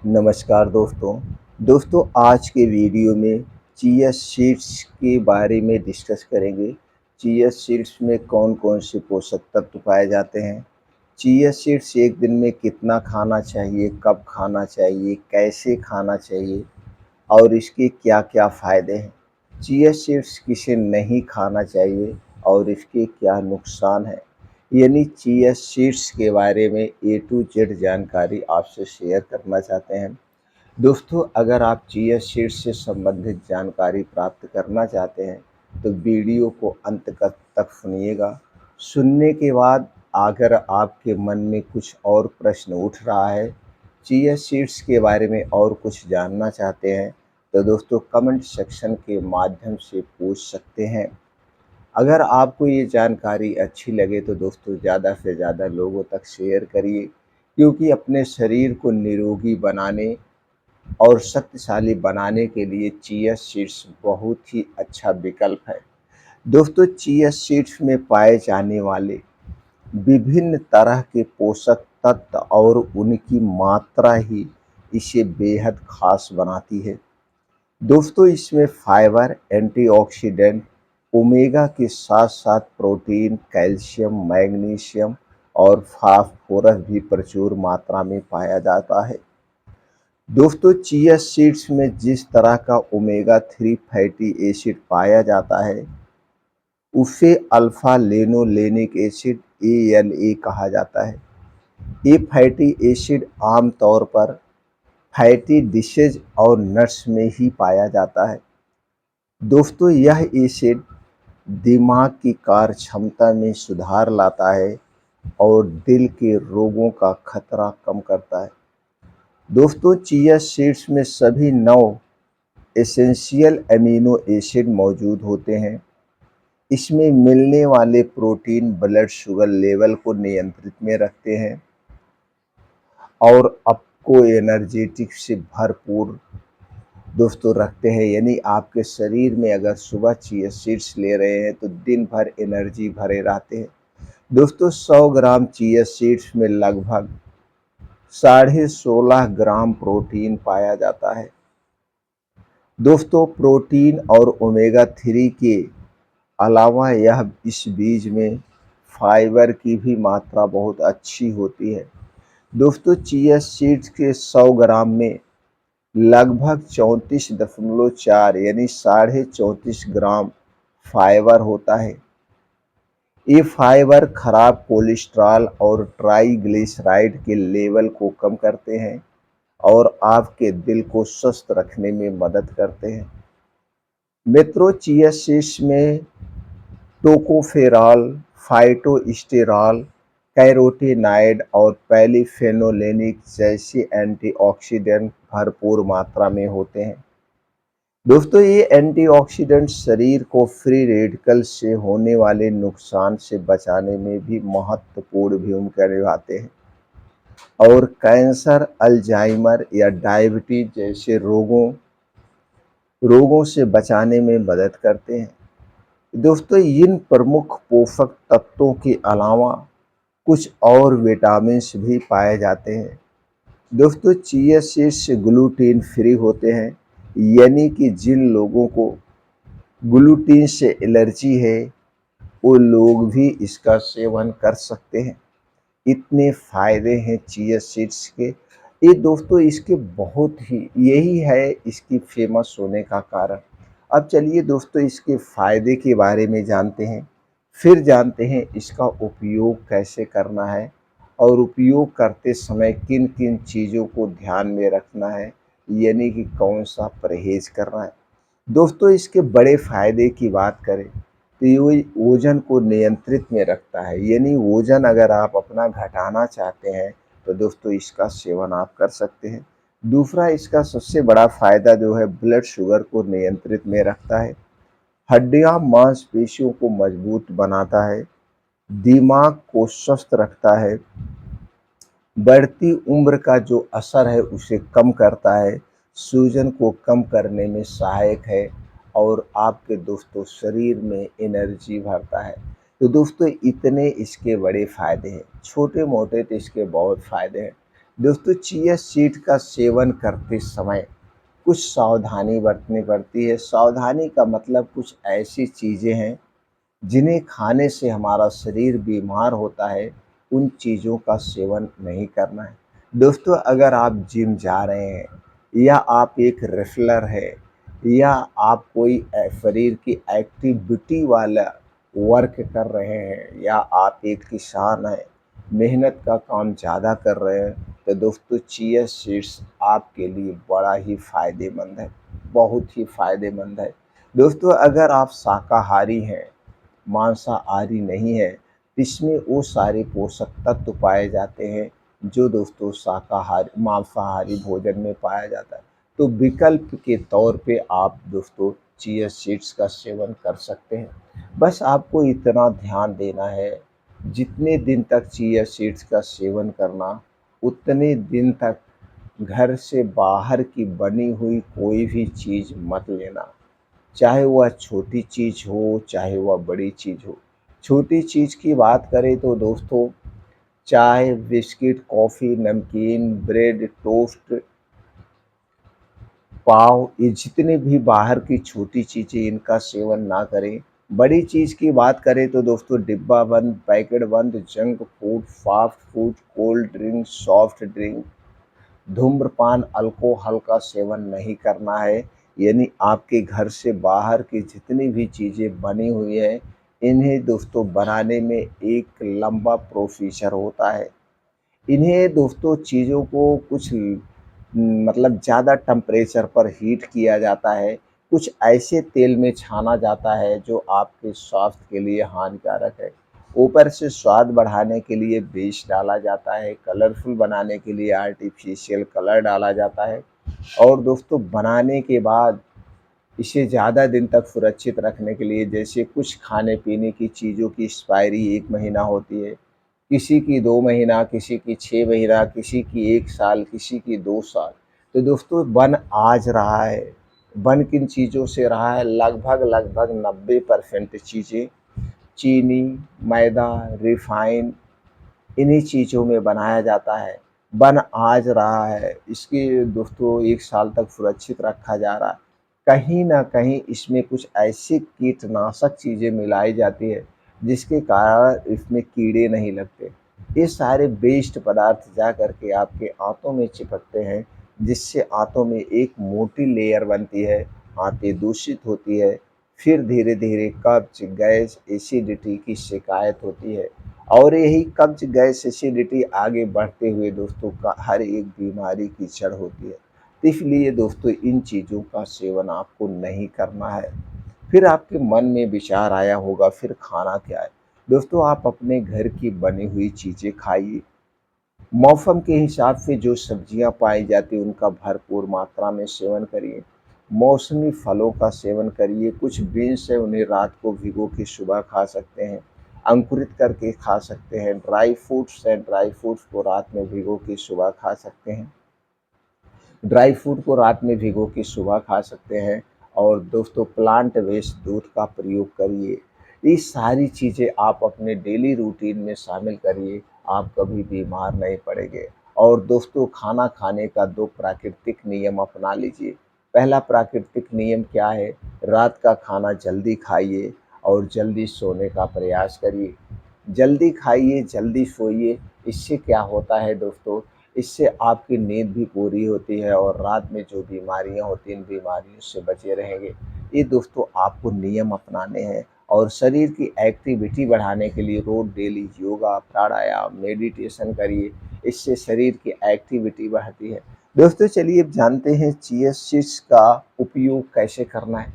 नमस्कार दोस्तों आज के वीडियो में चिया सीड्स के बारे में डिस्कस करेंगे। चिया सीड्स में कौन-कौन से पोषक तत्व पाए जाते हैं, चिया सीड्स एक दिन में कितना खाना चाहिए, कब खाना चाहिए, कैसे खाना चाहिए और इसके क्या-क्या फ़ायदे हैं। चिया सीड्स किसे नहीं खाना चाहिए और इसके क्या नुकसान हैं। यानी चिया सीड्स के बारे में ए टू जेड जानकारी आपसे शेयर करना चाहते हैं। दोस्तों अगर आप चिया सीड्स से संबंधित जानकारी प्राप्त करना चाहते हैं तो वीडियो को अंत तक सुनिएगा। सुनने के बाद अगर आपके मन में कुछ और प्रश्न उठ रहा है, चिया सीड्स के बारे में और कुछ जानना चाहते हैं तो दोस्तों कमेंट सेक्शन के माध्यम से पूछ सकते हैं। अगर आपको ये जानकारी अच्छी लगे तो दोस्तों ज़्यादा से ज़्यादा लोगों तक शेयर करिए, क्योंकि अपने शरीर को निरोगी बनाने और शक्तिशाली बनाने के लिए चिया सीड्स बहुत ही अच्छा विकल्प है। दोस्तों चिया सीड्स में पाए जाने वाले विभिन्न तरह के पोषक तत्व और उनकी मात्रा ही इसे बेहद खास बनाती है। दोस्तों इसमें फाइबर, एंटीऑक्सीडेंट, ओमेगा के साथ-साथ प्रोटीन, कैल्शियम, मैग्नीशियम और फास्फोरस भी प्रचुर मात्रा में पाया जाता है। दोस्तों चिया सीड्स में जिस तरह का ओमेगा 3 फैटी एसिड पाया जाता है उसे अल्फा लिनोलेनिक एसिड ALA कहा जाता है। ये फैटी एसिड आमतौर पर फैटी डिशेज और नट्स में ही पाया जाता है। दोस्तों यह एसिड दिमाग की कार्य क्षमता में सुधार लाता है और दिल के रोगों का खतरा कम करता है। दोस्तों चिया सीड्स में सभी 9 एसेंशियल अमीनो एसिड मौजूद होते हैं। इसमें मिलने वाले प्रोटीन ब्लड शुगर लेवल को नियंत्रित में रखते हैं और आपको एनर्जेटिक से भरपूर दोस्तों रखते हैं। यानी आपके शरीर में अगर सुबह चिया सीड्स ले रहे हैं तो दिन भर एनर्जी भरे रहते हैं। दोस्तों 100 ग्राम चिया सीड्स में लगभग 16.5 ग्राम प्रोटीन पाया जाता है। दोस्तों प्रोटीन और ओमेगा 3 के अलावा यह इस बीज में फाइबर की भी मात्रा बहुत अच्छी होती है। दोस्तों चिया सीड्स के 100 ग्राम में लगभग 34.4 यानी 34.5 ग्राम फाइबर होता है। ये फाइबर खराब कोलेस्ट्रॉल और ट्राइग्लिसराइड के लेवल को कम करते हैं और आपके दिल को स्वस्थ रखने में मदद करते हैं। मित्रों चिया सीड्स में टोकोफेरॉल, फाइटोस्टेरॉल, कैरोटीनॉइड और पॉलीफेनोलेनिक जैसे एंटीऑक्सीडेंट भरपूर मात्रा में होते हैं। दोस्तों ये एंटीऑक्सीडेंट शरीर को फ्री रेडिकल से होने वाले नुकसान से बचाने में भी महत्वपूर्ण भूमिका निभाते हैं और कैंसर, अल्जाइमर या डायबिटीज जैसे रोगों से बचाने में मदद करते हैं। दोस्तों इन प्रमुख पोषक तत्वों के अलावा कुछ और विटामिन्स भी पाए जाते हैं। दोस्तों चिया सीड्स ग्लूटेन फ्री होते हैं, यानी कि जिन लोगों को ग्लूटेन से एलर्जी है वो लोग भी इसका सेवन कर सकते हैं। इतने फ़ायदे हैं चिया सीड्स के। ये दोस्तों इसके बहुत ही यही है इसकी फेमस होने का कारण। अब चलिए दोस्तों इसके फ़ायदे के बारे में जानते हैं, फिर जानते हैं इसका उपयोग कैसे करना है और उपयोग करते समय किन किन चीज़ों को ध्यान में रखना है, यानी कि कौन सा परहेज़ करना है। दोस्तों इसके बड़े फ़ायदे की बात करें तो ये वज़न को नियंत्रित में रखता है। यानी वज़न अगर आप अपना घटाना चाहते हैं तो दोस्तों इसका सेवन आप कर सकते हैं। दूसरा इसका सबसे बड़ा फ़ायदा जो है ब्लड शुगर को नियंत्रित में रखता है, हड्डियाँ मांसपेशियों को मजबूत बनाता है, दिमाग को स्वस्थ रखता है, बढ़ती उम्र का जो असर है उसे कम करता है, सूजन को कम करने में सहायक है और आपके दोस्तों शरीर में एनर्जी भरता है। तो दोस्तों इतने इसके बड़े फ़ायदे हैं, छोटे मोटे तो इसके बहुत फ़ायदे हैं। दोस्तों चिया सीड का सेवन करते समय कुछ सावधानी बरतनी पड़ती है। सावधानी का मतलब कुछ ऐसी चीज़ें हैं जिन्हें खाने से हमारा शरीर बीमार होता है, उन चीज़ों का सेवन नहीं करना है। दोस्तों अगर आप जिम जा रहे हैं या आप एक रेसलर हैं या आप कोई शरीर की एक्टिविटी वाला वर्क कर रहे हैं या आप एक किसान हैं, मेहनत का काम ज़्यादा कर रहे हैं, तो दोस्तों चिया सीड्स आपके लिए बड़ा ही फ़ायदेमंद है, बहुत ही फ़ायदेमंद है। दोस्तों अगर आप शाकाहारी हैं, मांसाहारी नहीं है, इसमें वो सारे पोषक तत्व पाए जाते हैं जो दोस्तों शाकाहारी मांसाहारी भोजन में पाया जाता है। तो विकल्प के तौर पे आप दोस्तों चिया सीड्स का सेवन कर सकते हैं। बस आपको इतना ध्यान देना है, जितने दिन तक चिया सीड्स का सेवन करना, उतने दिन तक घर से बाहर की बनी हुई कोई भी चीज़ मत लेना। चाहे वह छोटी चीज़ हो, चाहे वह बड़ी चीज़ हो। छोटी चीज़ की बात करें तो दोस्तों चाय, बिस्किट, कॉफ़ी, नमकीन, ब्रेड, टोस्ट, पाव, ये जितने भी बाहर की छोटी चीज़ें इनका सेवन ना करें। बड़ी चीज़ की बात करें तो दोस्तों डिब्बा बंद, पैकेट बंद, junk food, fast food, cold drink, soft drink, धूम्रपान, अल्कोहल का सेवन नहीं करना है। यानी आपके घर से बाहर की जितनी भी चीज़ें बनी हुई हैं, इन्हें दोस्तों बनाने में एक लंबा प्रोसीजर होता है। इन्हें दोस्तों चीज़ों को कुछ मतलब ज़्यादा टेम्परेचर पर हीट किया जाता है, कुछ ऐसे तेल में छाना जाता है जो आपके स्वास्थ्य के लिए हानिकारक है। ऊपर से स्वाद बढ़ाने के लिए बीज डाला जाता है, कलरफुल बनाने के लिए आर्टिफ़िशियल कलर डाला जाता है और दोस्तों बनाने के बाद इसे ज़्यादा दिन तक सुरक्षित रखने के लिए जैसे कुछ खाने-पीने की चीज़ों की एक्सपायरी 1 महीना होती है, किसी की 2 महीना, किसी की 6 महीना, किसी की 1 साल, किसी की 2 साल। तो दोस्तों बन आज रहा है, बन किन चीज़ों से रहा है लगभग 90% चीज़ें चीनी, मैदा, रिफ़ाइन इन्हीं चीज़ों में बनाया जाता है। बन आज रहा है, इसके दोस्तों 1 साल तक सुरक्षित रखा जा रहा है। कहीं न कहीं इसमें कुछ ऐसी कीटनाशक चीज़ें मिलाई जाती है, जिसके कारण इसमें कीड़े नहीं लगते। ये सारे वेस्ट पदार्थ जा कर के आपके आँतों में चिपकते हैं, जिससे आँतों में एक मोटी लेयर बनती है, आँतें दूषित होती है, फिर धीरे-धीरे कब्ज़, गैस, एसिडिटी की शिकायत होती है। और यही कब्ज़, गैस, एसिडिटी आगे बढ़ते हुए दोस्तों का हर एक बीमारी की जड़ होती है। तो इसलिए दोस्तों इन चीज़ों का सेवन आपको नहीं करना है। फिर आपके मन में विचार आया होगा फिर खाना क्या है? दोस्तों आप अपने घर की बनी हुई चीज़ें खाइए। मौसम के हिसाब से जो सब्जियां पाई जाती हैं उनका भरपूर मात्रा में सेवन करिए। मौसमी फलों का सेवन करिए। कुछ बीन्स है उन्हें रात को भिगो के सुबह खा सकते हैं, अंकुरित करके खा सकते हैं। ड्राई फ्रूट्स हैं, ड्राई फ्रूट्स को रात में भिगो के सुबह खा सकते हैं। ड्राई फ्रूट को रात में भिगो के सुबह खा सकते हैं और दोस्तों प्लांट बेस्ड दूध का प्रयोग करिए। ये सारी चीज़ें आप अपने डेली रूटीन में शामिल करिए, आप कभी बीमार नहीं पड़ेंगे। और दोस्तों खाना खाने का 2 प्राकृतिक नियम अपना लीजिए। पहला प्राकृतिक नियम क्या है? रात का खाना जल्दी खाइए और जल्दी सोने का प्रयास करिए। जल्दी खाइए, जल्दी सोइए, इससे क्या होता है दोस्तों, इससे आपकी नींद भी पूरी होती है और रात में जो बीमारियाँ होती हैं, इन बीमारियों से बचे रहेंगे। ये दोस्तों आपको नियम अपनाने हैं और शरीर की एक्टिविटी बढ़ाने के लिए रोज़ डेली योगा, प्राणायाम, मेडिटेशन करिए, इससे शरीर की एक्टिविटी बढ़ती है। दोस्तों चलिए अब जानते हैं चिया सीड्स का उपयोग कैसे करना है।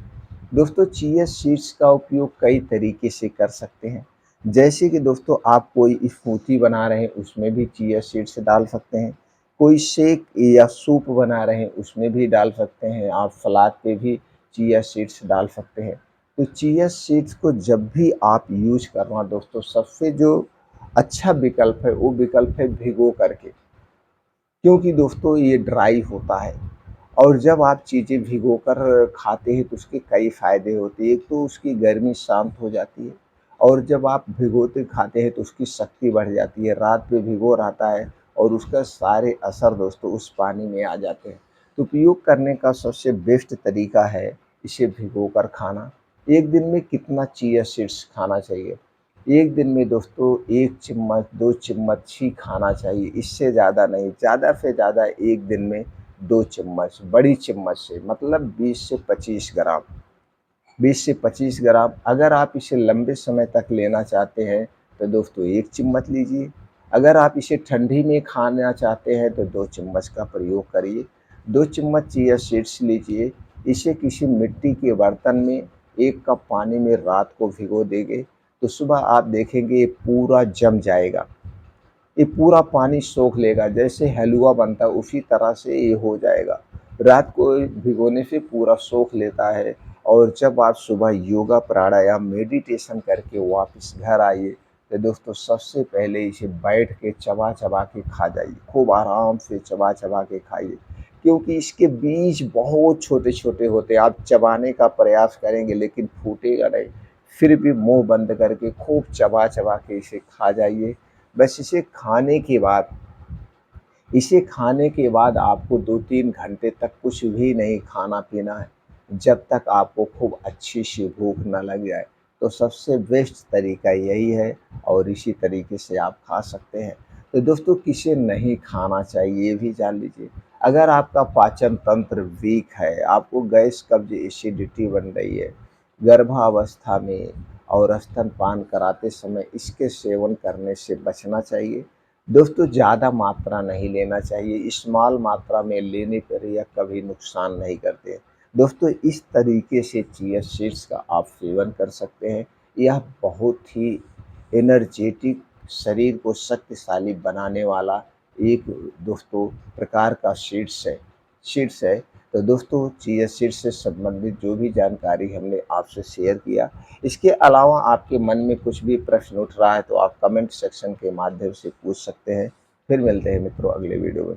दोस्तों चिया सीड्स का उपयोग कई तरीके से कर सकते हैं। जैसे कि दोस्तों आप कोई स्मूथी बना रहे हैं उसमें भी चिया सीड्स डाल सकते हैं। कोई शेक या सूप बना रहे हैं उसमें भी डाल सकते हैं। आप सलाद पे भी चिया सीड्स डाल सकते हैं। तो चिया सीड्स को जब भी आप यूज़ करना दोस्तों सबसे जो अच्छा विकल्प है वो विकल्प है भिगो करके। क्योंकि दोस्तों ये ड्राई होता है और जब आप चीज़ें भिगोकर खाते हैं तो उसके कई फ़ायदे होते हैं। एक तो उसकी गर्मी शांत हो जाती है और जब आप भिगोते खाते हैं तो उसकी शक्ति बढ़ जाती है। रात में भिगो रहता है और उसका सारे असर दोस्तों उस पानी में आ जाते हैं। तो उपयोग करने का सबसे बेस्ट तरीका है इसे भिगोकर खाना। एक दिन में कितना चिया सीड्स खाना चाहिए? एक दिन में दोस्तों 1 चम्मच, 2 चम्मच ही खाना चाहिए, इससे ज़्यादा नहीं। ज़्यादा से ज़्यादा एक दिन में 2 चम्मच, बड़ी चम्मच से मतलब 20 से 25 ग्राम। 20 से 25 ग्राम। अगर आप इसे लंबे समय तक लेना चाहते हैं तो दोस्तों 1 चम्मच लीजिए। अगर आप इसे ठंडी में खाना चाहते हैं तो 2 चम्मच का प्रयोग करिए। 2 चम्मच चिया सीड्स लीजिए, इसे किसी मिट्टी के बर्तन में 1 कप पानी में रात को भिगो देंगे तो सुबह आप देखेंगे ये पूरा जम जाएगा। ये पूरा पानी सोख लेगा, जैसे हलवा बनता है उसी तरह से ये हो जाएगा। रात को भिगोने से पूरा सोख लेता है और जब आप सुबह योगा, प्राणायाम, मेडिटेशन करके वापस घर आइए तो दोस्तों सबसे पहले इसे बैठ के चबा-चबा के खा जाइए। खूब आराम से चबा-चबा के खाइए, क्योंकि इसके बीज बहुत छोटे-छोटे होते हैं। आप चबाने का प्रयास करेंगे लेकिन फूटेगा नहीं। फिर भी मुँह बंद करके खूब चबा-चबा के इसे खा जाइए। बस इसे खाने के बाद आपको 2-3 घंटे तक कुछ भी नहीं खाना-पीना है, जब तक आपको खूब अच्छी-सी भूख ना लग जाए। तो सबसे बेस्ट तरीका यही है और इसी तरीके से आप खा सकते हैं। तो दोस्तों किसे नहीं खाना चाहिए ये भी जान लीजिए। अगर आपका पाचन तंत्र वीक है, आपको गैस, कब्ज़, एसिडिटी बन रही है, गर्भावस्था में और स्तनपान कराते समय इसके सेवन करने से बचना चाहिए। दोस्तों ज़्यादा मात्रा नहीं लेना चाहिए, स्मॉल मात्रा में लेने पर यह कभी नुकसान नहीं करते। दोस्तों इस तरीके से चिया सीड्स का आप सेवन कर सकते हैं। यह बहुत ही एनर्जेटिक, शरीर को शक्तिशाली बनाने वाला एक दोस्तों प्रकार का सीड्स है। तो दोस्तों चिया सीड्स से संबंधित जो भी जानकारी हमने आपसे शेयर किया, इसके अलावा आपके मन में कुछ भी प्रश्न उठ रहा है तो आप कमेंट सेक्शन के माध्यम से पूछ सकते हैं। फिर मिलते हैं मित्रों अगले वीडियो में।